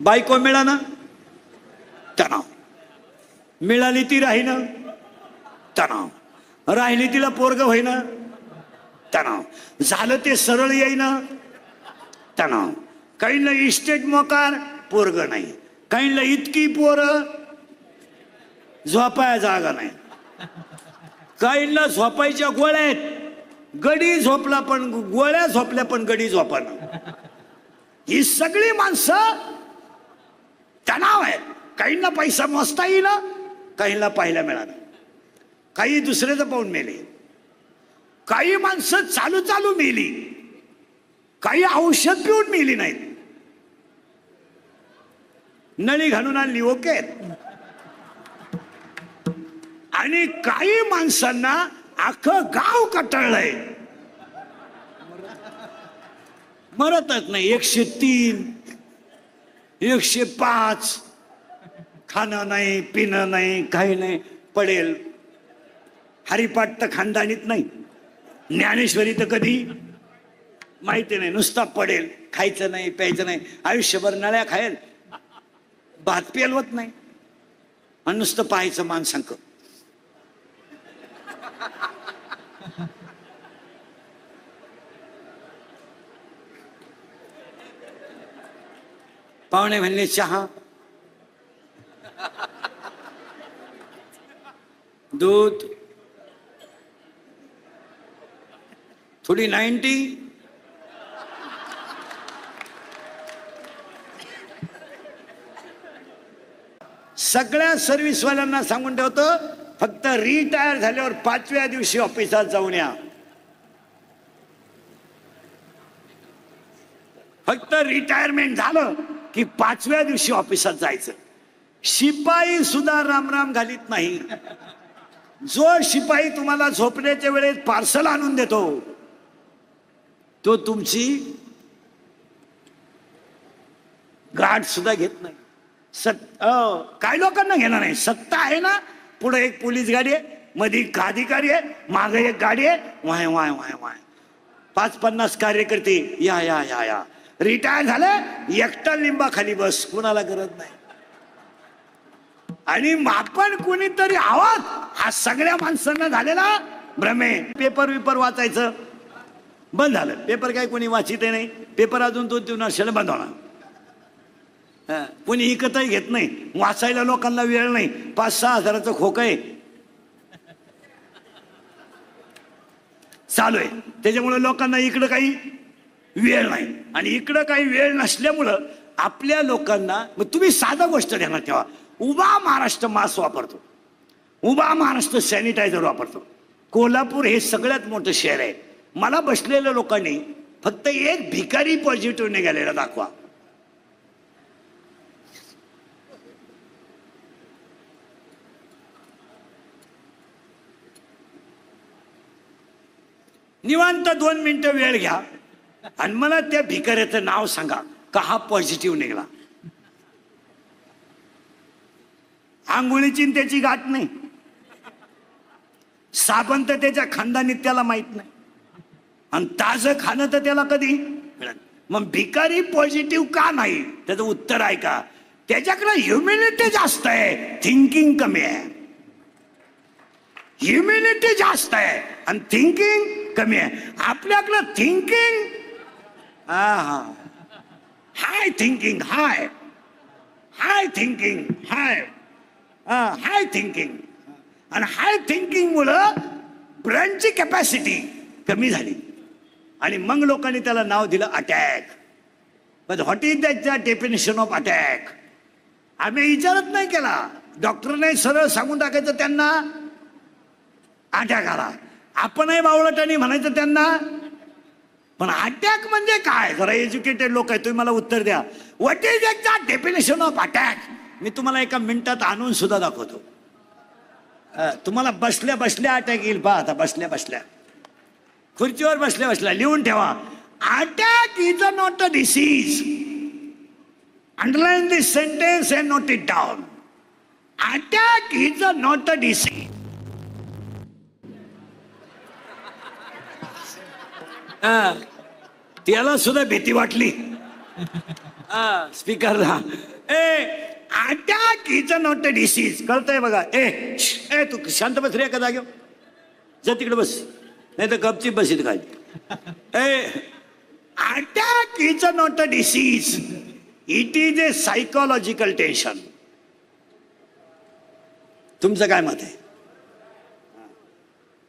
बायको मिळाना तणाव, मिळाली ती राहीना तणाव, राहिली तिला पोरग होईना तणाव, झालं ते सरळ येईना तणाव, काहींना इस्टेट मोकार पोरग नाही, काहींना इतकी पोरं झोपाया जागा नाही, काहींना झोपायच्या गोळ्या आहेत, गडी झोपला पण गोळ्या झोपल्या पण गडी झोपाना. ही सगळी माणसं तणाव आहेत. काहींना पैसा मोजता येईना, काहींना पाहायला मिळाला, काही दुसऱ्याचं पाहून मेले, काही माणसं चालू चालू मेली, काही औषध पिऊन मेली नाहीत, नळी घालून आणली ओके. आणि काही माणसांना अख्खं गाव कटाळलंय, मरतच नाही. 103 105 खाणं नाही पिणं नाही काही नाही, पडेल. हरिपाठ तर खानदानीत नाही, ज्ञानेश्वरी तर कधी माहिती नाही, नुसता पडेल, खायचं नाही प्यायचं नाही, आयुष्यभर नळ्या खायला, भात पेलवत नाही आणि नुसतं पाहायचं माणसांक. पाहुणे म्हणले चहा, दूध, थोडी 90, सगळ्या सर्व्हिसवाल्यांना सांगून ठेवतो, फक्त रिटायर झाल्यावर 5व्या दिवशी ऑफिसात जाऊन या. फक्त रिटायरमेंट झालं की 5व्या दिवशी ऑफिसात जायचं. शिपाई सुद्धा रामराम घालीत नाही. जो शिपाई तुम्हाला झोपण्याच्या वेळेस पार्सल आणून देतो तो तुमची गाठ सुद्धा घेत नाही. काही लोकांना घेणार नाही. सत्ता आहे ना, पुढे एक पोलीस गाडी आहे, मध्ये अधिकारी आहे, मागे एक गाडी आहे, वाय वाय वाय वाय 50-50 कार्यकर्ते या या या या. रिटायर झालं एकटा लिंबाखाली बस, कुणाला गरज नाही. आणि आपण कोणीतरी आहोत हा सगळ्या माणसांना झालेला भ्रमे. पेपर विपर वाचायचं बंद झालं. पेपर काय कोणी वाचित नाही. पेपर अजून 2-3 वर्षाला बंद होणार. कोणी इकतही घेत नाही. वाचायला लोकांना वेळ नाही. 5-6 हजाराचं खोकं आहे चालू आहे, त्याच्यामुळे लोकांना इकडं काही वेळ नाही. आणि इकडं काही वेळ नसल्यामुळं आपल्या लोकांना, मग तुम्ही साधा गोष्ट ध्यानात ठेवा, उभा महाराष्ट्र मास्क वापरतो, उभा महाराष्ट्र सॅनिटायझर वापरतो. कोल्हापूर हे सगळ्यात मोठं शहर आहे. मला बसलेल्या लोकांनी फक्त एक भिकारी पॉझिटिव्ह निघालेला दाखवा. निवांत 2 मिनिटं वेळ घ्या आणि मला त्या भिकाऱ्याचं नाव सांगा का हा पॉझिटिव्ह निघाला. आंघोळीची त्याची गाठ नाही, साबण तर त्याच्या खानदानीत त्याला माहित नाही, आणि ताजं खाणं तर त्याला कधी मिळत. मग भिकारी पॉझिटिव्ह का नाही? त्याचं उत्तर आहे का, त्याच्याकडे ह्युमिनिटी जास्त आहे, थिंकिंग कमी आहे. ह्युमिनिटी जास्त आहे आणि थिंकिंग कमी आहे. आपल्याकडं थिंकिंग हाय, थिंकिंग हाय, हाय थिंकिंग हाय, हाय थिंकिंग. आणि हाय थिंकिंग मुळे ब्रेनची कॅपॅसिटी कमी झाली आणि मग लोकांनी त्याला नाव दिलं अटॅक. पण what is that definition of attack? आम्ही विचारत नाही केला. डॉक्टरने सरळ सांगून टाकायचं त्यांना अटॅक आला. आपणही बावळटाने म्हणायचं त्यांना. पण अटॅक म्हणजे काय? जरा एज्युकेटेड लोक आहे, तुम्ही मला उत्तर द्या. What is exact definition of attack? मी तुम्हाला एका मिनिटात आणून सुद्धा दाखवतो. तुम्हाला बसल्या बसल्या अटॅक येईल. पहा आता बसल्या बसल्या खुर्चीवर बसल्या बसल्या लिहून ठेवा. Attack is not a disease. Underline this sentence and note it down. Attack is not a disease. त्याला सुद्धा भीती वाटली. स्पीकरला attack is not a disease कळतंय बघा. ए तू शांत बस रे, एका जागेवर जा, तिकडे बस, नाही तर गपचीप बसीत काय. Attack is not a disease, it is a psychological tension. तुमचं काय मत आहे?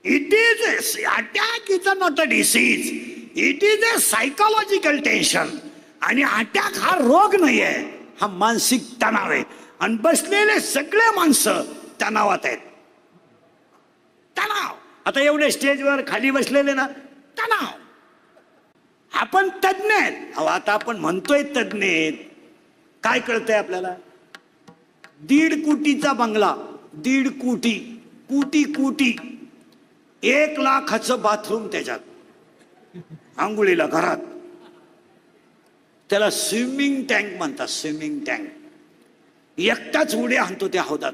It is attack is not a disease, it is a psychological tension. आणि अटॅक हा रोग नाही आहे, हा मानसिक तणाव आहे. आणि बसलेले सगळे माणसं तणावात आहेत. तणाव. आता एवढे स्टेजवर खाली बसलेले ना, तणाव. आपण तज्ञ आहेत. अहो आता आपण म्हणतोय तज्ञ आहेत, काय कळतंय आपल्याला? 1.5 कोटीचा बंगला, 1.5 कोटी, कोटी 1 लाखाचं बाथरूम त्याच्यात, आंघोळीला घरात. त्याला स्विमिंग टँक म्हणतात, स्विमिंग टँक. एकटाच उडे आणतो त्या हौदात.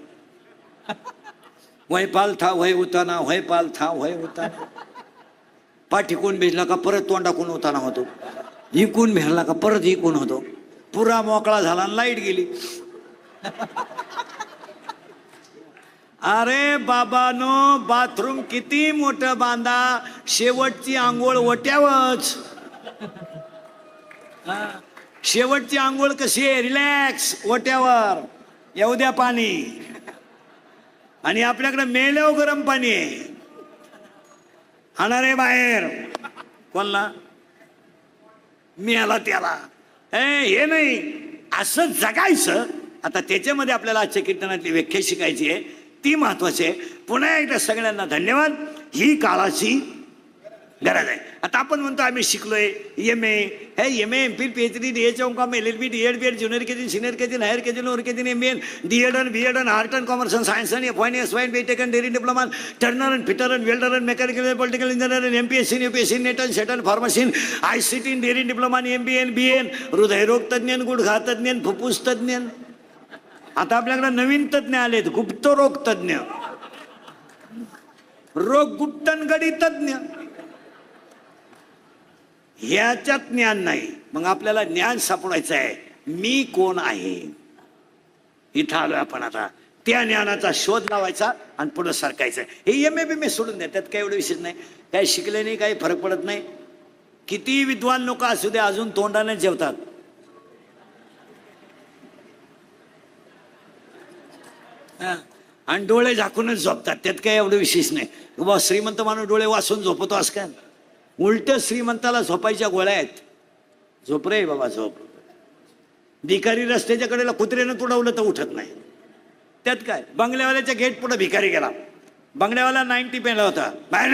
वय पाल था वय उताना, वय पाल था वय उताना. पाठीकून भिजला का परत तोंडाकून उताना होतो, इकून भिजला का परत इकून होतो. पुरा मोकळा झाला आणि लाईट गेली. अरे बाबानो, बाथरूम किती मोठं बांधा, शेवटची आंघोळ ओट्यावच. शेवटची आंघोळ कशी आहे? रिलॅक्स, ओट्यावर, येऊ द्या पाणी. आणि आपल्याकडे मेल्यावर गरम पाणी आहे. हाणारे बाहेर कोणला? मी आला त्याला. हे नाही, असं जगायचं. आता त्याच्यामध्ये आपल्याला आजच्या कीर्तनातली व्याख्या शिकायची आहे, ती महत्वाची आहे. पुन्हा एकदा सगळ्यांना धन्यवाद. ही काळाची गरज आहे. आता आपण म्हणतो आम्ही शिकलोय MA, MA MPhil PhD DH LLB DEd BEd junior KG senior KG higher KG lower KG MA DEd आणि BEd आणि आर्ट अँड कॉमर्स आणि सायन्स आणि FY आणि SY BTech आणि डेअरी डिप्लोमा, टर्नर आणि फिटर आणि वेल्डर आणि mechanical political engineer आणि MPSC UPSC नेट आणि सेट आणि फार्मसी ICT डेअरी डिप्लोमा आणि MBA आणि BA, हृदयरोग तज्ञ, गुडघा तज्ञ, फुफ्फुस तज्ञ. आता आपल्याकडे नवीन तज्ञ आलेत, गुप्तरोग तज्ञ, रोग गुप्तनगडी तज्ञ. ह्याच्यात ज्ञान नाही. मग आपल्याला ज्ञान सापडायचं आहे, मी कोण आहे. इथं आलोय आपण. आता त्या ज्ञानाचा शोध लावायचा आणि पुढे सरकायचं. हे MA BMA सोडून द्या, त्यात काही एवढं विशेष नाही. काही शिकले नाही, काही फरक पडत नाही. किती विद्वान लोक असू दे, अजून तोंडाने जेवतात. आणि डोळे झाकूनच झोपतात, त्यात काही एवढं विशेष नाही. बाबा श्रीमंत माणूस डोळे वाचून झोपतो असं काय? उलट श्रीमंताला झोपायच्या गोळ्या आहेत. झोप रे बाबा झोप. भिकारी रस्त्याच्या कडेला कुत्र्यानं तुडवलं तर उठत नाही, त्यात काय? बंगल्यावाल्याच्या गेट पुढे भिकारी गेला, बंगल्यावाला 90 पेला होता, बाहेर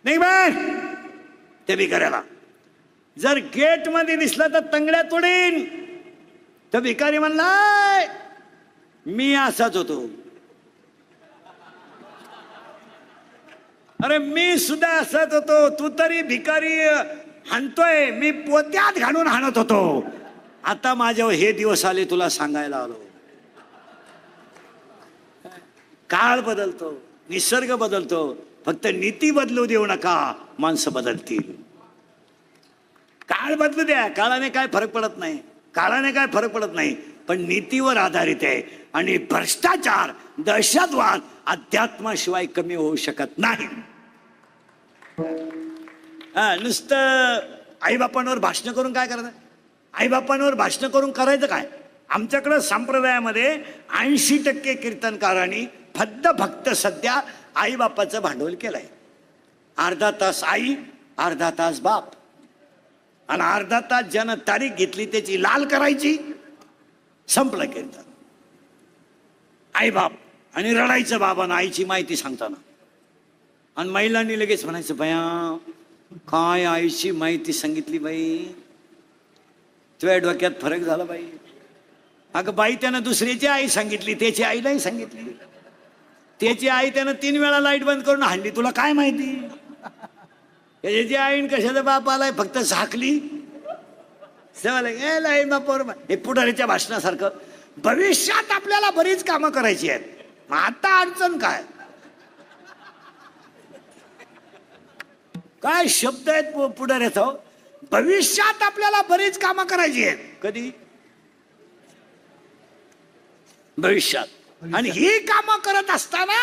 नाही बाहेर. त्या भिकाऱ्याला जर गेट मध्ये दिसला तर तंगड्या तोडीन. तर भिकारी म्हणला मी असाच होतो. अरे मी सुद्धा असत होतो, तू तरी भिकारी हाणतोय, मी पोत्यात घालून हाणत होतो. आता माझ्यावर हे दिवस आले, तुला सांगायला आलो. काळ बदलतो, निसर्ग बदलतो, फक्त नीती बदलू देऊ नका, माणसं बदलतील. काळ बदलू द्या, काळाने काय फरक पडत नाही, काळाने काय फरक पडत नाही, पण नीतीवर आधारित आहे. आणि भ्रष्टाचार, दहशतवाद अध्यात्माशिवाय कमी होऊ शकत नाही. नुसतं आईबापांवर भाषण करून काय करायचं? आईबापांवर भाषण करून करायचं काय? आमच्याकडं संप्रदायामध्ये 80% कीर्तनकारांनी फक्त भक्त सध्या आईबापाचं भांडवल केलंय. अर्धा तास आई, अर्धा तास बाप, आणि अर्धा तास ज्यानं तारीख घेतली त्याची लाल करायची, संपलं कीर्तन. आई बाप आणि रडायचं बाबांना आईची माहिती सांगताना. आणि महिलांनी लगेच म्हणायचं, बया काय आईची माहिती सांगितली बाई, तुझ्या डोक्यात फरक झाला बाई. अगं बाई, त्यानं दुसऱ्याची आई सांगितली, त्याची आईलाही सांगितली. त्याची आई त्यानं 3 वेळा लाईट बंद करून हाणली, तुला काय माहिती? त्याची आईन कशाचा बाप आलाय, फक्त झाकली. लाईट बापावर हे पुढारीच्या भाषणासारखं. भविष्यात आपल्याला बरीच कामं करायची आहेत, मग आता अडचण काय? काय शब्द आहेत पुढाऱ्याचा. भविष्यात आपल्याला बरीच कामं करायची आहेत. कधी? भविष्यात. आणि ही कामं करत असताना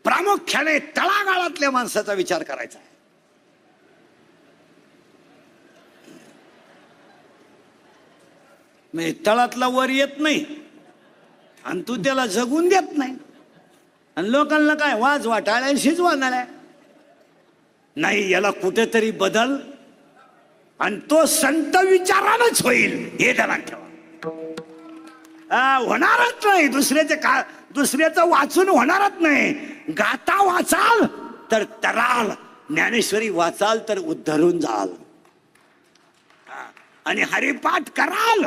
प्रामुख्याने तळागाळातल्या माणसाचा विचार करायचा आहे. म्हणजे तळातला वर येत नाही आणि तू त्याला जगून देत नाही, आणि लोकांना काय वाज वाटाळ्या शिजवानाळ्या नाही. याला कुठेतरी बदल, आणि तो संत विचारानच होईल हे ध्यानात ठेवा. होणारच नाही दुसऱ्याचं वाचून होणारच नाही. गाता वाचाल तर तराल, ज्ञानेश्वरी वाचाल तर उद्धरून जाल, आणि हरिपाठ कराल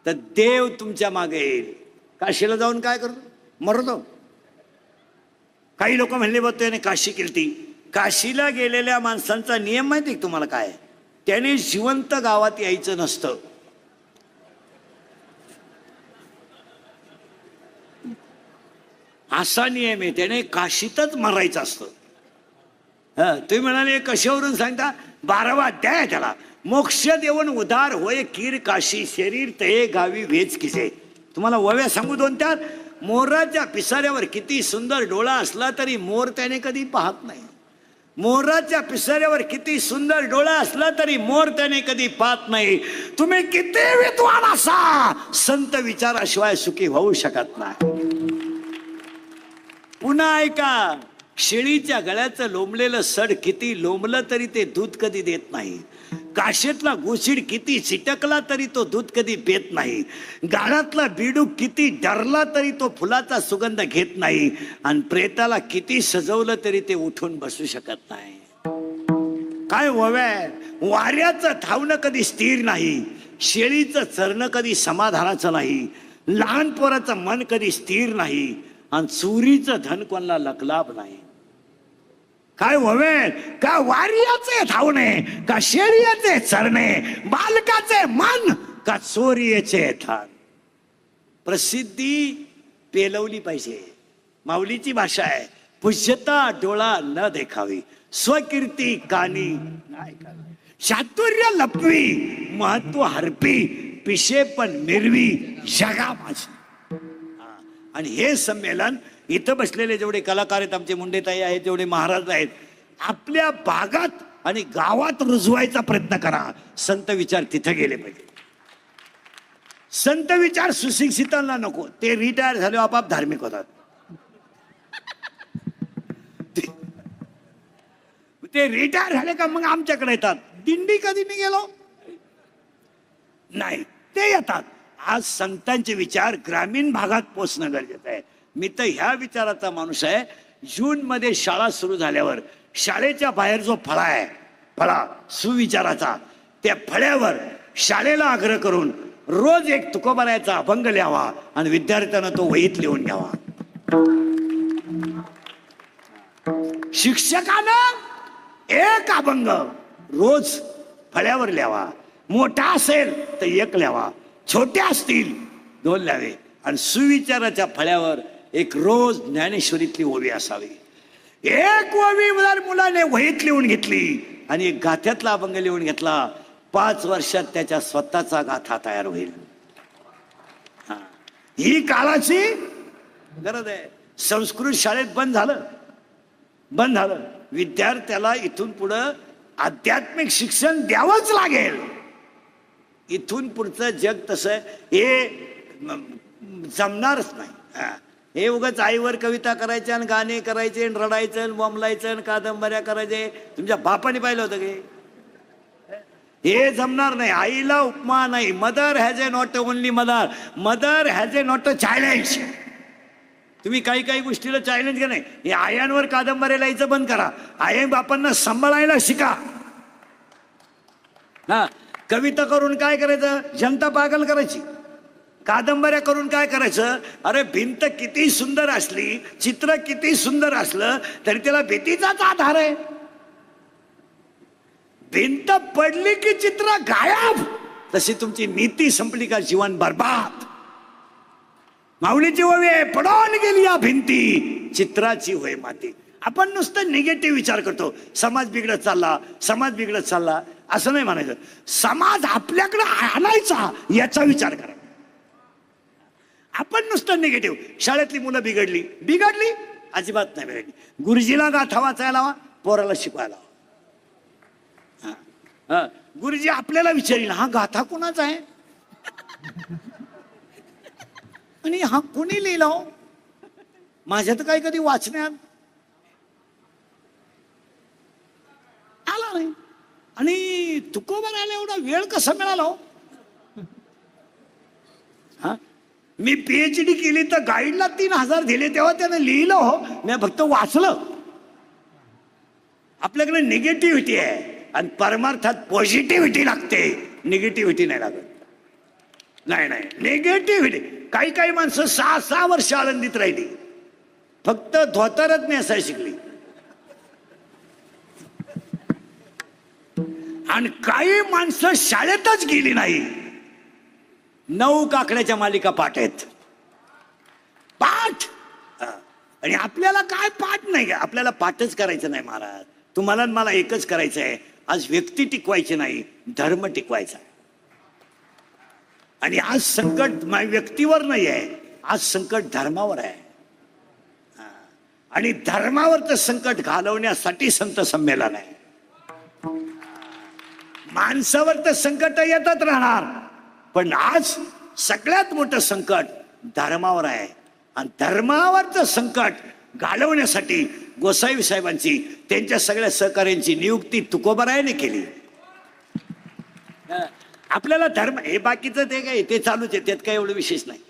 तर देव तुमच्या मागे येईल. काशीला जाऊन काय करतो? मरतो. काही लोक म्हणले बघ त्याने काशी केली. काशीला गेलेल्या माणसांचा नियम माहिती आहे तुम्हाला काय? त्याने जिवंत गावात यायचं नसतं. असा नियम आहे. त्याने काशीतच मरायचं असतं. तुम्ही म्हणाले कशावरून सांगता? 12वा अध्याय आहे त्याला. मोक्ष देऊन उदार होय कीर काशी, शरीर तये गावी वेच किसे. तुम्हाला वव्या सांगू दोन त्यात. मोराच्या पिसाऱ्यावर किती सुंदर डोळा असला तरी मोर त्याने कधी पाहत नाही. मोराच्या पिसाऱ्यावर किती सुंदर डोळा असला तरी मोर त्याने कधी पाहत नाही. तुम्ही किती विद्वान असा, संत विचाराशिवाय सुखी होऊ शकत नाही. पुन्हा ऐका, शेळीच्या गळ्याचं लोंबलेलं सड किती लोंबलं तरी ते दूध कधी देत नाही. काशेतला गोशीड किती चिटकला तरी तो दूध कधी पेत नाही. गाळातला बिडूक किती डरला तरी तो फुलाचा सुगंध घेत नाही. आणि प्रेताला किती सजवलं तरी ते उठून बसू शकत नाही. काय वव्या, वाऱ्याचं धावणं कधी स्थिर नाही, शेळीचं चरणं कधी समाधानाचं नाही, लहान पोराचं मन कधी स्थिर नाही, आणि चोरीचं धन कोणाला लकलाभ नाही. काय व्हावे, का वार्याचे धावणे, का शेळीचे चरणे, बालकाचे मन, का चोरीचे धन. प्रसिद्धी पेलवली पाहिजे. माऊलीची भाषा आहे, पूज्यता डोळा न देखावी, स्वकीर्ती कानी नाही करावी, चातुर्य लपवी, महत्व हरपी, पिशे पण मिरवी जगा माझी. आणि हे संमेलन इथं बसलेले जेवढे कलाकार आहेत, आमचे मुंडेताई आहेत, जेवढे महाराज आहेत, आपल्या भागात आणि गावात रुजवायचा प्रयत्न करा. संत विचार तिथे गेले पाहिजे. संत विचार सुशिक्षितांना नको, ते रिटायर झाले आपाप धार्मिक होतात. ते रिटायर झाले का मग आमच्याकडे येतात. दिंडी कधी मी गेलो नाही, ते येतात. आज संतांचे विचार ग्रामीण भागात पोचणं गरजेचं आहे. मी तर ह्या विचाराचा माणूस आहे. जून मध्ये शाळा सुरू झाल्यावर शाळेच्या बाहेर जो फळा आहे, फळा सुविचाराचा, त्या फळ्यावर शाळेला आग्रह करून रोज एक तुकोबारायाचा अभंग लिहावा आणि विद्यार्थ्यांना तो वहीत लिहून घ्यावा. शिक्षकानं एक अभंग रोज फळ्यावर लिहावा. मोठा असेल तर एक लिहावा, छोटे असतील 2 लिहावे. आणि सुविचाराच्या फळ्यावर एक रोज ज्ञानेश्वरीतली ओवी असावी. एक ओवी मुलाने वहीत लिहून घेतली आणि एक गाथ्यातला अभंग लिहून घेतला, 5 वर्षात त्याच्या स्वतःचा गाथा तयार होईल. ही काळाची गरज आहे. संस्कृत शाळेत बंद झालं. विद्यार्थ्याला इथून पुढं आध्यात्मिक शिक्षण द्यावंच लागेल. इथून पुढचं जग तसं हे जमणारच नाही. हे उगाच आईवर कविता करायच्या आणि गाणे करायचे आणि रडायचं आणि बोंबलायचं आणि कादंबऱ्या करायचे. तुमच्या बापाने पाहिलं होतं की हे जमणार नाही. आईला उपमा नाही. Mother has a not only mother has a not a challenge. तुम्ही काही गोष्टीला चॅलेंज घ्या नाही. हे आयांवर कादंबऱ्या लिहायचं बंद करा. आई बापांना सांभाळायला शिका. कविता करून काय करायचं, जनता पागल करायची. कादंबऱ्या करून काय करायचं, अरे भिंत किती सुंदर असली, चित्र किती सुंदर असलं तरी त्याला भीतीचाच आधार आहे. भिंत पडली की चित्र गायब. तशी तुमची नीती संपली का जीवन बर्बाद. माऊलीची ओवी पडून गेली या भिंती, चित्राची होय माती. आपण नुसतं निगेटिव्ह विचार करतो, समाज बिघडत चालला, समाज बिघडत चालला, असं नाही म्हणायचं. समाज आपल्याकडे आणायचा याचा विचार करा. आपण नुसतं निगेटिव्ह, शाळेतली मुलं बिघडली बिघडली, अजिबात नाही बिघडली. गुरुजीला गाथा वाचायला लावा, पोराला शिकवायला लावा. गुरुजी आपल्याला विचारील, हा गाथा कोणाचा आहे आणि हा कोणी लिहिला हो, माझ्या तर काही कधी वाचण्यात आला नाही. आणि तुकोबारायला एवढा वेळ कसा मिळाला हो? हा, मी PhD केली तर गाईडला 3000 दिले, तेव्हा त्याने लिहिलं हो, मी फक्त वाचलं. आपल्याकडे निगेटिव्हिटी आहे आणि परमार्थात पॉझिटिव्हिटी लागते, निगेटिव्हिटी नाही लागत. नाही नाही, निगेटिव्हिटी. काही काही माणसं 6-6 वर्ष आळंदीत राहिली, फक्त धोतरच नेसायला शिकली. आणि काही माणसं शाळेतच गेली नाही, 9 काकड्याच्या मालिका पाठ आहेत. पाठ. आणि आपल्याला काय पाठ नाही, आपल्याला पाठच करायचं नाही महाराज. तुम्हाला मला एकच करायचं आहे, आज व्यक्ती टिकवायची नाही, धर्म टिकवायचा आहे. आणि आज संकट व्यक्तीवर नाही आहे, आज संकट धर्मावर आहे. आणि धर्मावरचं संकट घालवण्यासाठी संत संमेलन आहे. माणसावर तर संकट येतच राहणार, पण आज सगळ्यात मोठं संकट धर्मावर आहे. आणि धर्मावरचं संकट घालवण्यासाठी गोसावी साहेबांची, त्यांच्या सगळ्या सहकार्यांची नियुक्ती तुकोबारायाने केली. आपल्याला धर्म, हे बाकीचं ते काय ते चालूच आहे, त्यात काही एवढं विशेष नाही.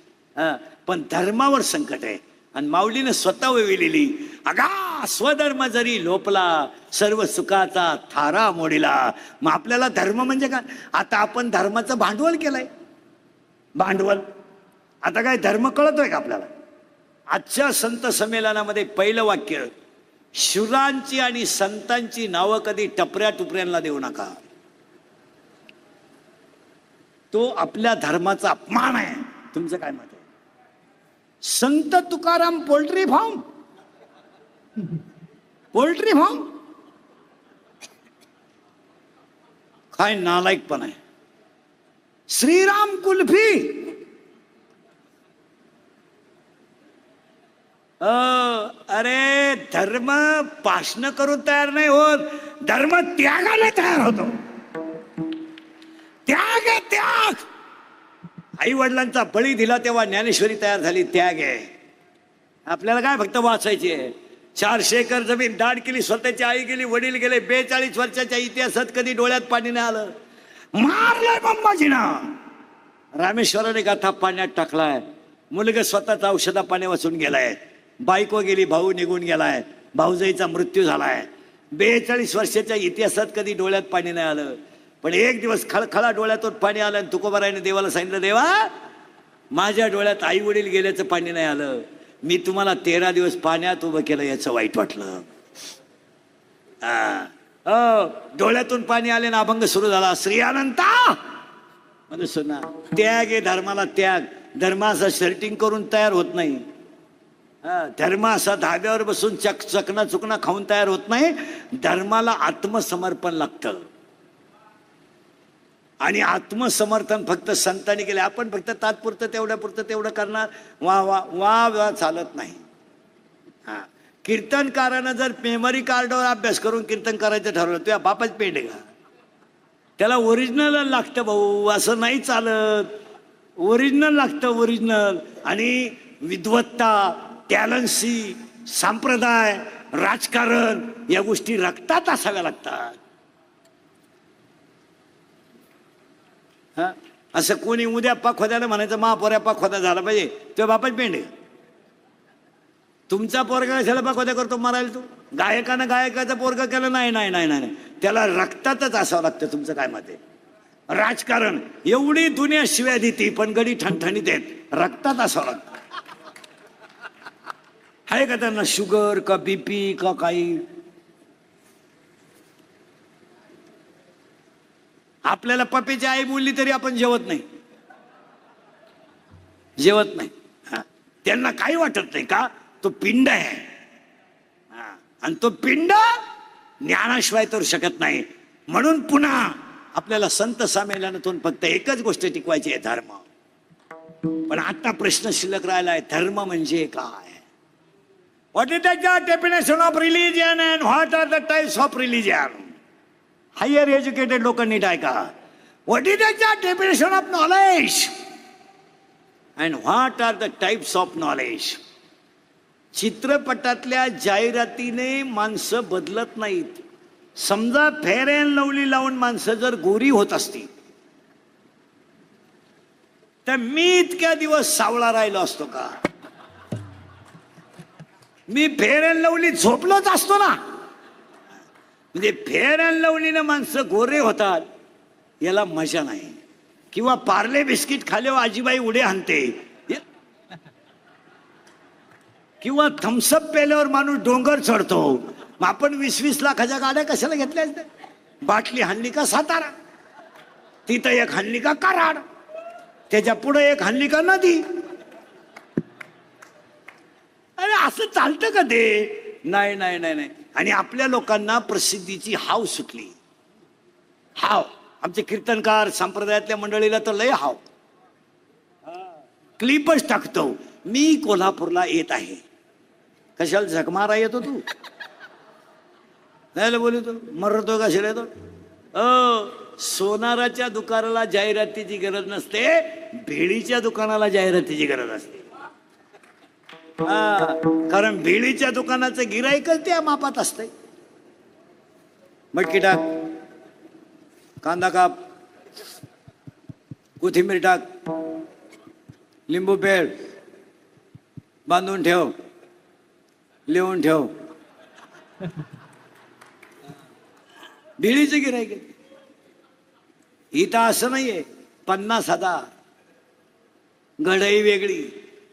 पण धर्मावर संकट आहे. आणि माऊलीनं स्वतः वेविलेली, अगा स्वधर्म जरी लोपला, सर्व सुखाचा थारा मोडीला. मग आपल्याला धर्म म्हणजे काय? आता आपण धर्माचं भांडवल केलंय, भांडवल. आता काय धर्म कळतोय का आपल्याला? आजच्या संत संमेलनामध्ये पहिलं वाक्य, शूरांची आणि संतांची नावं कधी टपऱ्या टुपऱ्यांना देऊ नका. तो आपल्या धर्माचा अपमान आहे. तुमचं काय मत आहे? Sant Tukaram poultry farm, poultry farm काय नालायकपण आहे. श्रीराम कुल्फी, अरे धर्म भाषण करून तयार नाही होत, धर्म त्यागाने तयार होतो. त्याग आहे, त्याग. आई वडिलांचा बळी दिला तेव्हा ज्ञानेश्वरी तयार झाली, त्याग आहे. आपल्याला काय फक्त वाचायची आहे. 400 एकर जमीन दाड केली, स्वतःची आई गेली, वडील गेले, 42 वर्षाच्या इतिहासात कधी डोळ्यात पाणी नाही आलं. मारलंय बंबाजीनं, रामेश्वराने गाथा पाण्यात टाकलाय, मुलगा स्वतःचा औषधा पाणी वाचून गेलाय, बायको गेली, भाऊ निघून गेलाय, भाऊजाईचा मृत्यू झालाय. 42 वर्षाच्या इतिहासात कधी डोळ्यात पाणी नाही आलं. पण एक दिवस खळखळा डोळ्यातून पाणी आलं आणि तुकोबारायने देवाला सांगितलं, देवा माझ्या डोळ्यात आई वडील गेल्याचं पाणी नाही आलं, मी तुम्हाला 13 दिवस पाण्यात उभं केलं, याचं वाईट वाटलं. डोळ्यातून पाणी आले ना अभंग सुरू झाला, श्री अनंता म्हणजे सुना. त्याग आहे धर्माला, त्याग. धर्म असा शर्टिंग करून तयार होत नाही. धर्म असा धाब्यावर बसून चकना चुकना खाऊन तयार होत नाही. धर्माला आत्मसमर्पण लागतं. आणि आत्मसमर्थन फक्त संतांनी केले, आपण फक्त तात्पुरतं तेवढं करणार. वा वा वा वा चालत नाही. कीर्तनकारानं जर मेमरी कार्डवर अभ्यास करून कीर्तन करायचं ठरवलं, तुझ्या बापाच पेंड आहे का? त्याला ओरिजिनल लागतं भाऊ, असं नाही चालत. ओरिजिनल लागतं, ओरिजिनल. आणि विद्वत्ता, टॅलन्सी, संप्रदाय, राजकारण या गोष्टी रक्तात असाव्या लागतात. असं कोणी उद्या पाखोद्याला म्हणायचं महापोऱ्या पाखोदा झाला पाहिजे, तो बापाच पेंड आहे. तुमचा पोरगा कशाला पाखोद्या करतो मारायला? तू गायकानं गायकाचं पोरगा केलं नाही नाही नाही नाही, त्याला रक्तातच असावं लागतं. तुमचं काय मत आहे? राजकारण एवढी दुनिया शिव्या देते पण गडी ठणठणीत आहेत, रक्तात असावं लागतं. आहे का त्यांना शुगर का बीपी का काही? आपल्याला पप्पीची आई बोलली तरी आपण जेवत नाही, जेवत नाही. त्यांना काही वाटत नाही का? तो पिंड आहे. आणि आणि तो पिंड ज्ञानाशिवाय तर शकत नाही. म्हणून पुन्हा आपल्याला संत संमेलनातून फक्त एकच गोष्ट टिकवायची आहे, धर्म. पण आता प्रश्न शिल्लक राहिलाय, धर्म म्हणजे काय? What is the definition of religion and what are the types of religion? Higher educated लोक नीट ऐका. What is the definition of knowledge and what are the types of knowledge? चित्रपटातल्या जाहिरातीने माणसं बदलत नाहीत. समजा फेअर अँड लवली लावून माणसं जर गोरी होत असती तर मी इतक्या दिवस सावळा राहिलो असतो का? मी फेअर अँड लवली झोपलोच असतो ना. म्हणजे फेअर अँड लवलीनं माणसं गोरे होतात याला मजा नाही. किंवा पार्ले बिस्किट खाल्यावर आजीबाई उडे हाणते, किंवा थम्सअप पेल्यावर माणूस डोंगर चढतो. मग आपण 20-20 लाखाच्या गाड्या कशाला घेतल्या? बाटली हाणली का सातारा, तिथं एक हाणली का कराड, त्याच्या पुढे एक हाणली का नदी. अरे असं चालतं का ते? नाही नाही नाही नाही. आणि आपल्या लोकांना प्रसिद्धीची हाव सुटली. हाव, आमचे कीर्तनकार संप्रदायातल्या मंडळीला तर लय हाव. क्लिपच टाकतो, मी कोल्हापूरला येत आहे. कशाला झकमारा येतो तू? नाही बोलतो मरतो कशाला येतो? सोनाराच्या दुकानाला जाहिरातीची गरज नसते, भेळीच्या दुकानाला जाहिरातीची गरज असते. कारण भेळीच्या दुकानाचं गिराईकच त्या मापात असतंय. मटकी टाक, कांदा काप, कोथिंबीर टाक, लिंबू पेळ, बांधून ठेव, लिहून ठेव. भेळीचं गिराईक. इथं असं नाहीये 50,000 घडई वेगळी.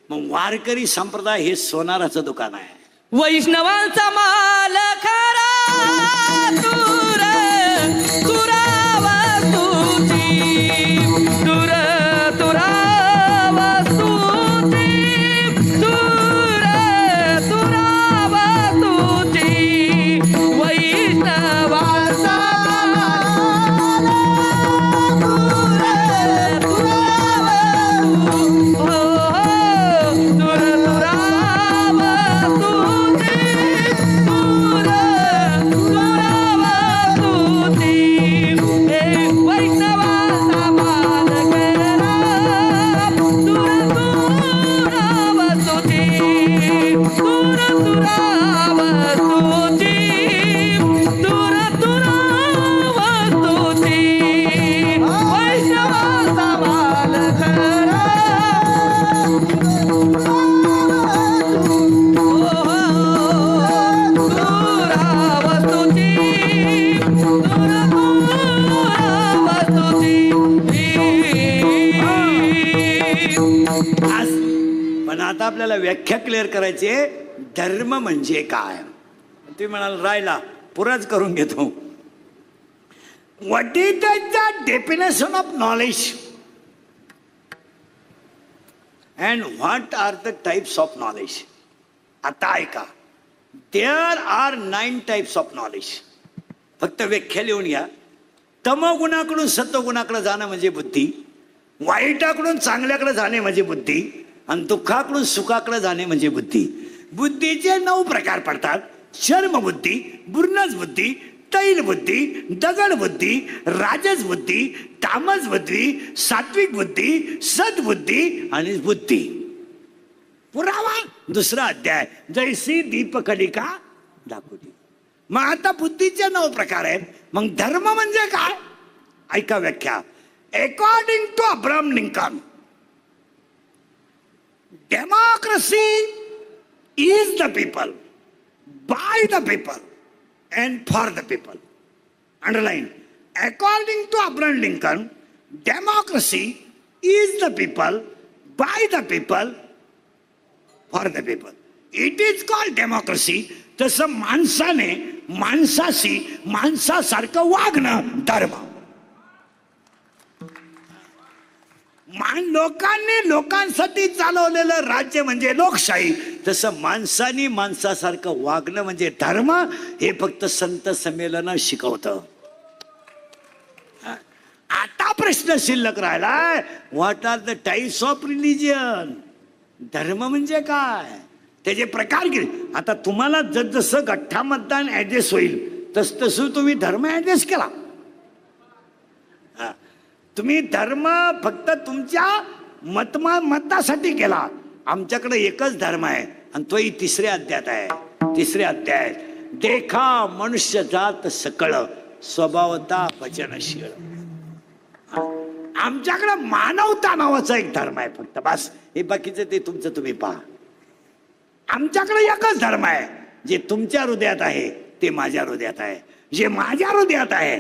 मग वारकरी संप्रदाय हे सोनाराचं दुकान आहे. वैष्णवांचा माल खरा दूर तुरावा तुझी, दूर तुरावा तुझी, दूर तुरावा तुझी. वैष्णवांचा आपल्याला व्याख्या क्लिअर करायची आहे, धर्म म्हणजे काय. तुम्ही म्हणाल राहिला पुराच करून घेतो. What is the definition of knowledge and what are the types of knowledge? आता ऐका, there are 9 types of knowledge. फक्त व्याख्या लिहून घ्या. तमोगुणाकडून सत्वगुणाकडे जाणं म्हणजे बुद्धी, वाईटाकडून चांगल्याकडे जाणे म्हणजे बुद्धी, आणि दुःखाकडून सुखाकडे जाणे म्हणजे बुद्धी. बुद्धीचे 9 प्रकार पडतात. शर्मबुद्धी, बुर्नस बुद्धी, तैल बुद्धी, दगड बुद्धी, राजस बुद्धी, तामस बुद्धी, सात्विक बुद्धी, सद्बुद्धी आणि बुद्धी. पुरावा 2रा अध्याय, जैसी दीपकलिका दाखवली. मग आता बुद्धीचे 9 प्रकार आहेत. मग धर्म म्हणजे काय? ऐका व्याख्या. According to Abraham Lincoln, democracy is the people, by the people, and for the people. Underline. According to Abraham Lincoln, democracy is the people, by the people, for the people. It is called democracy. तसं माणसाने माणसाशी माणसासारखं वागणं धर्म. आणि लोकांनी लोकांसाठी चालवलेलं राज्य म्हणजे लोकशाही. तसं माणसानी माणसासारखं वागणं म्हणजे धर्म. हे फक्त संत संमेलन शिकवतं. आता प्रश्न शिल्लक राहिलाय, what are the types of religion. धर्म म्हणजे काय, त्याचे प्रकार किती. आता तुम्हाला जसं गठ्ठा मतदान ऍडजस्ट होईल तसं तुम्ही धर्म ऍडजस्ट केला. तुम्ही धर्म फक्त तुमच्या मतासाठी केला. आमच्याकडे एकच धर्म आहे आणि तोही तिसऱ्या अध्यायात आहे. तिसऱ्या अध्याय, देखा मनुष्य जात सकळ स्वभावता भजनशील. आमच्याकडे मानवता नावाचा एक धर्म आहे फक्त, बस. हे बाकीचं ते तुमचं तुम्ही पहा. आमच्याकडे एकच धर्म आहे. जे तुमच्या हृदयात आहे ते माझ्या हृदयात आहे, जे माझ्या हृदयात आहे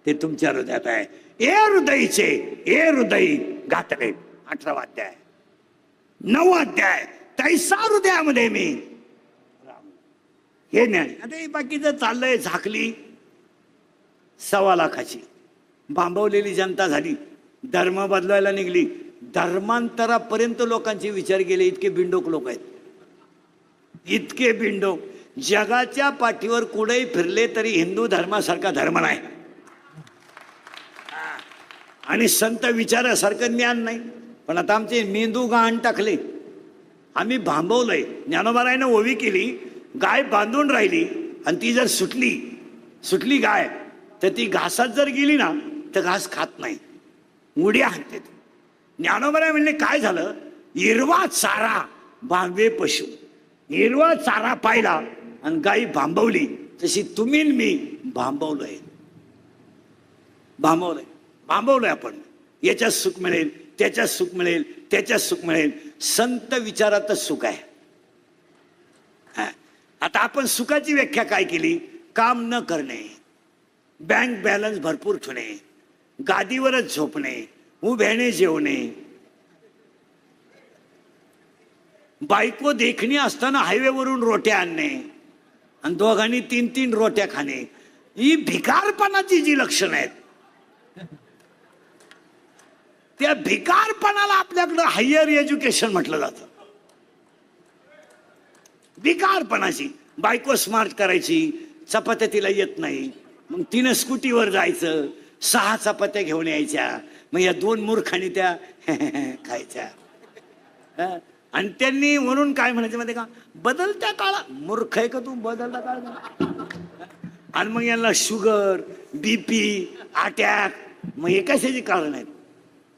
ते तुमच्या हृदयात आहे. ए हृदयीचे ए हृदयी घातले. 18वा अध्याय. 9वा अध्याय, तैसा हृदयामध्ये मी. हे ज्ञान. आता हे बाकीचं चाललंय झाकली 1.25 लाखाची बांबवलेली जनता झाली. धर्म बदलायला निघली. धर्मांतरापर्यंत लोकांचे विचार केले. इतके बिंडोक लोक आहेत, इतके बिंडोक. जगाच्या पाठीवर कुठेही फिरले तरी हिंदू धर्मासारखा धर्म नाही आणि संत विचारासारखं ज्ञान नाही. पण आता आमचे मेंदू गहाण टाकले. आम्ही भांबवलंय. ज्ञानोबारायनं ओवी केली, गाय बांधून राहिली आणि ती जर सुटली गाय, तर ती घासात जर गेली ना तर घास खात नाही, उड्या हाणते. ज्ञानोबाराय म्हणले काय झालं, हिरवा चारा भांबवे पशु. हिरवा चारा पाहिला आणि गाई भांबवली, तशी तुम्ही मी भांबवलंय. आपण. याच्यात सुख मिळेल, त्याच्यात सुख मिळेल, त्याच्यात सुख मिळेल. संत विचारातच सुख आहे. आता आपण सुखाची व्याख्या काय केली, काम न करणे, बँक बॅलन्स भरपूर ठेवणे, गादीवरच झोपणे, उभ्याने जेवणे, बायको देखणी असताना हायवेवरून रोट्या आणणे आणि दोघांनी 3-3 रोट्या खाणे. ही भिकारपणाची जी लक्षणं आहेत, त्या भिकारपणाला आपल्याकडं हायर एज्युकेशन म्हटलं जातं. भिकारपणाची. बायको स्मार्ट करायची, चपात्या तिला येत नाही, मग तिनं स्कूटीवर जायचं, 6 चपात्या घेऊन यायच्या, मग या 2 मूर्खांनी त्या खायच्या. आणि त्यांनी म्हणून काय म्हणायचं माहिती का, बदलत्या काळा मूर्ख आहे का तू, बदलता काळ. आणि मग यांना शुगर, BP, अटॅक. मग हे कशाची कारण आहेत,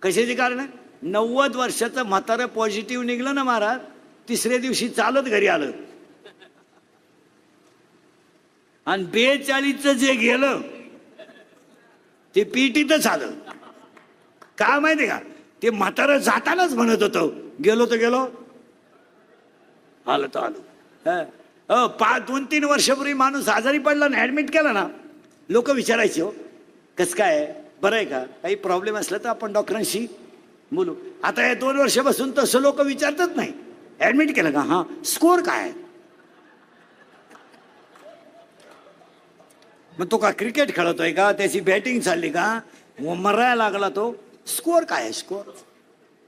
कशाची कारण आहे. 90 वर्षाचं म्हातारं पॉझिटिव्ह निघलं ना महाराज, 3ऱ्या दिवशी चालत घरी आलं. आणि 42चं जे गेलं ते पीटीतच आलं. काय माहिती का, ते म्हातारं जातानाच म्हणत होतं, गेलो तर गेलो, आलं तर आलो. 2-3 वर्षापूर्वी माणूस आजारी पडला ना, ऍडमिट केला ना, लोक विचारायचे, हो कसं काय, बरं आहे का, काही प्रॉब्लेम असला तर आपण डॉक्टरांशी बोलू. आता या 2 वर्षापासून तसं लोक विचारतच नाही. ऍडमिट केलं का, हा स्कोर काय आहे. मग तो का क्रिकेट खेळतोय का, त्याची बॅटिंग चालली का, मरायला लागला तो, स्कोर काय आहे,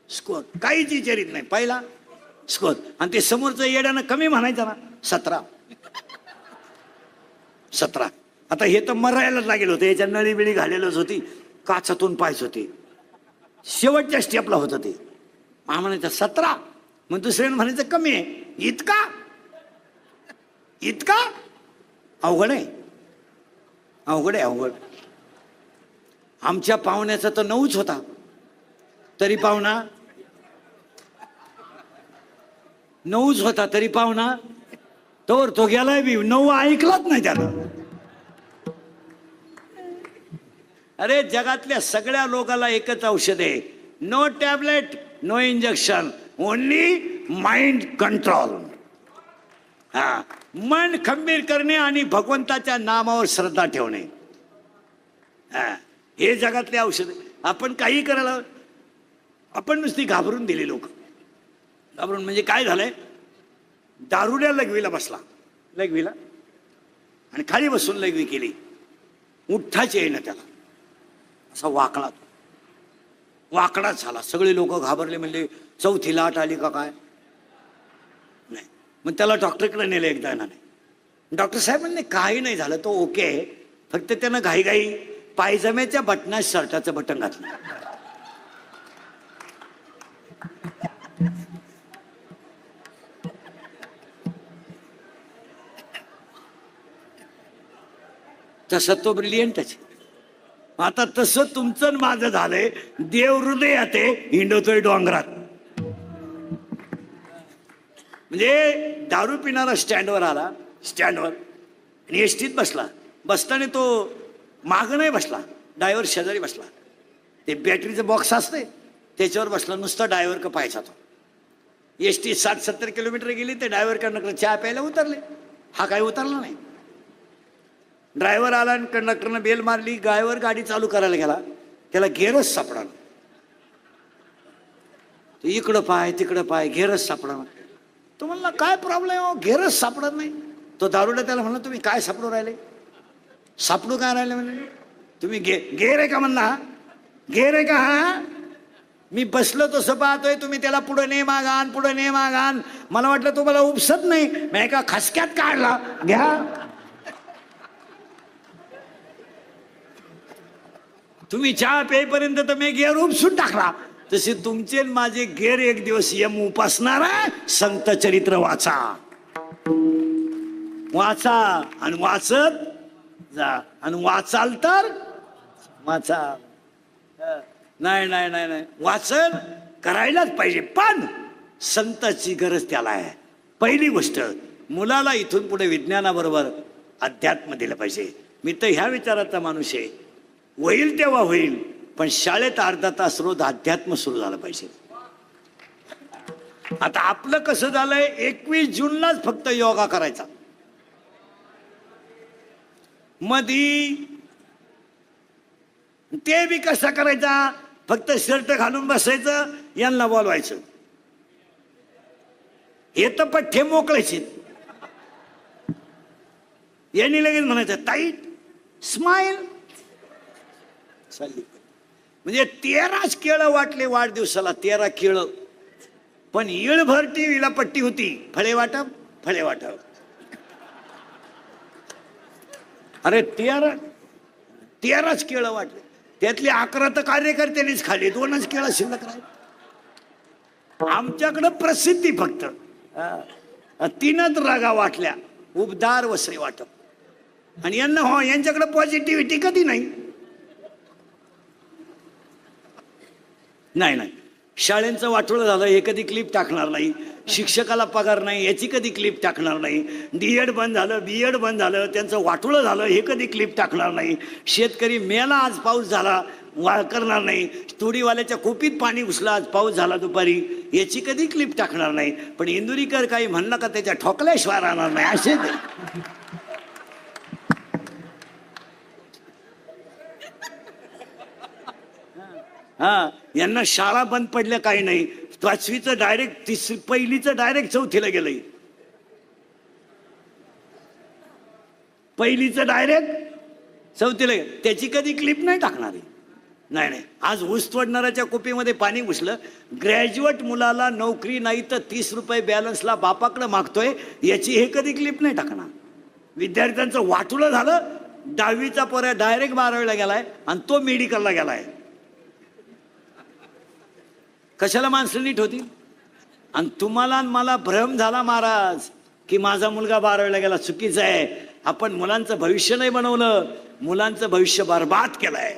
स्कोर काहीच विचारित नाही. पहिला स्कोर. आणि ते समोरचं येड्यानं कमी म्हणायचं ना, 17. आता हे तर मरायला लागेल होतं, याच्या नळी बिळी घालेलच होती, काचातून पाहायच होती, शेवटच्या स्टेपला होतं ते. म्हणायचं 17. मग दुसऱ्यानं म्हणायचं कमी आहे. इतका अवघड आहे. आमच्या पाहुण्याचा तर 9च होता, तरी पाहुणा 9च होता, तरी पाहुणा तोवर तो गेलाय बी 9 ऐकलाच नाही त्यानं. अरे जगातल्या सगळ्या लोकांना एकच औषध आहे, no tablet, no injection, only mind control. मन खंबीर करणे आणि भगवंताच्या नामावर श्रद्धा ठेवणे, हे जगातले औषध. आपण काही करायला, आपण नुसती घाबरून दिली. लोक घाबरून म्हणजे काय झालंय, दारुड्या लघवीला बसला, लघवीला, आणि खाली बसून लघवी केली. उठ्ठाची आहे ना त्याला, असा वाकला. वाकडाच झाला. सगळे लोक घाबरले, म्हणले चौथी लाट आली का काय. नाही, मग त्याला डॉक्टरकडे नेले एकदा नाही. डॉक्टर साहेब म्हणले काही नाही झालं, तो ओके आहे, फक्त त्यानं घाईघाई पायजम्याच्या बटनात शर्टाचं बटन घातलं. तसं तो ब्रिलियंटच. आता तसं तुमचं माझं झालंय. देव हृदयात आहे, हिंडतोय डोंगरात. म्हणजे दारू पिणारा स्टँडवर आला, स्टँडवर, आणि एसटीत बसला. बसताना तो माग नाही बसला, ड्रायव्हर शेजारी बसला. ते बॅटरीचं बॉक्स असते त्याच्यावर बसला, नुसता ड्रायव्हर का पाहायचा तो. एसटी 60-70 किलोमीटर गेली, ते ड्रायव्हर कंडक्टर चहा प्यायला उतरले. हा काय उतरला नाही. ड्रायव्हर आला आणि कंडक्टरनं बेल मारली. ड्रायव्हर गाडी चालू करायला गेला, त्याला गेअरच सापडाला. तो इकडं पाय तिकडं पाय, गेअरच सापडा. तो म्हणला काय प्रॉब्लेम हो, गेअरच सापडत नाही. तो दारुडा त्याला म्हणला तुम्ही काय सापडू राहिले, सापडू काय राहिले म्हणजे तुम्ही गेअर आहे का म्हणला. गेअर आहे का. हा मी बसलो तसं पाहतोय, तुम्ही त्याला पुढे ने मागान पुढे ने मागान. मला वाटलं तुम्हाला उपसत नाही, मी एका खसक्यात काढला. घ्या तुम्ही चहा पेपर्यंत तर मी गेअर उपसून टाकला. तसे तुमचे माझे गेअर एक दिवस यम उपासणार आहे. संत चरित्र वाचा, वाचा आणि वाचत जा, आणि वाचाल तर वाचा. नाही नाही नाही नाही, वाचन करायलाच पाहिजे, पण संताची गरज त्याला आहे. पहिली गोष्ट, मुलाला इथून पुढे विज्ञानाबरोबर अध्यात्म दिलं पाहिजे. मी तर ह्या विचाराचा माणूस आहे. होईल तेव्हा होईल, पण शाळेत अर्धा तास रोज अध्यात्म सुरू झालं पाहिजे. आता आपलं कसं झालंय, 21 जूनलाच फक्त योगा करायचा. मधी ते बी कसा करायचा, फक्त शर्ट घालून बसायचं, यांना बोलवायचं. हे तर पठ्ठे मोकळायचे. यांनी लगेच म्हणायचं टाईट स्माइल. म्हणजे 13 केळं वाटले वाढदिवसाला, 13 केळं. पण येळभर टीव्हीला पट्टी होती, फळे वाटप फळे वाटप. अरे 13 केळं वाटले, त्यातली 11 तर कार्यकर्त्यांनीच खाली, 2च केळं शिल्लक राहिले. आमच्याकडं प्रसिद्धी फक्त 3च रागा वाटल्या, उबदार वसई वाटप. आणि यांना हो, यांच्याकडे पॉझिटिव्हिटी कधी नाही. नाही नाही, शाळेंचं वाटोळं झालं हे कधी क्लिप टाकणार नाही. शिक्षकाला पगार नाही याची कधी क्लिप टाकणार नाही. डीएड बंद झालं, बीएड बंद झालं, त्यांचं वाटोळं झालं हे कधी क्लिप टाकणार नाही. शेतकरी मेला, आज पाऊस झाला करणार नाही. तुडीवाल्याच्या कोपीत पाणी घुसलं, आज पाऊस झाला दुपारी, याची कधी क्लिप टाकणार नाही. पण इंदुरीकर काही म्हणलं का त्याच्या ठोकल्याशिवाय राहणार नाही असे ते. हा, यांना शाळा बंद पडल्या काही नाही. 5वीचं डायरेक्ट पहिलीचं डायरेक्ट 4थीला गेलंय. पहिलीचं डायरेक्ट 4थीला, त्याची कधी क्लिप नाही टाकणार. नाही नाही, आज ऊस तोडणाऱ्याच्या कुपीमध्ये पाणी घुसलं. ग्रॅज्युएट मुलाला नोकरी नाही तर 30 रुपये बॅलन्सला बापाकडे मागतोय, याची हे कधी क्लिप नाही टाकणार. विद्यार्थ्यांचं वाटुळं झालं. 10वीचा पोऱ्या डायरेक्ट 12वीला गेलाय आणि तो मेडिकलला गेलाय. कशाला माणसं नीट होती. आणि तुम्हाला मला भ्रम झाला महाराज की माझा मुलगा 12वीला गेला, चुकीचं आहे. आपण मुलांचं भविष्य नाही बनवलं, मुलांचं भविष्य बर्बाद केलंय.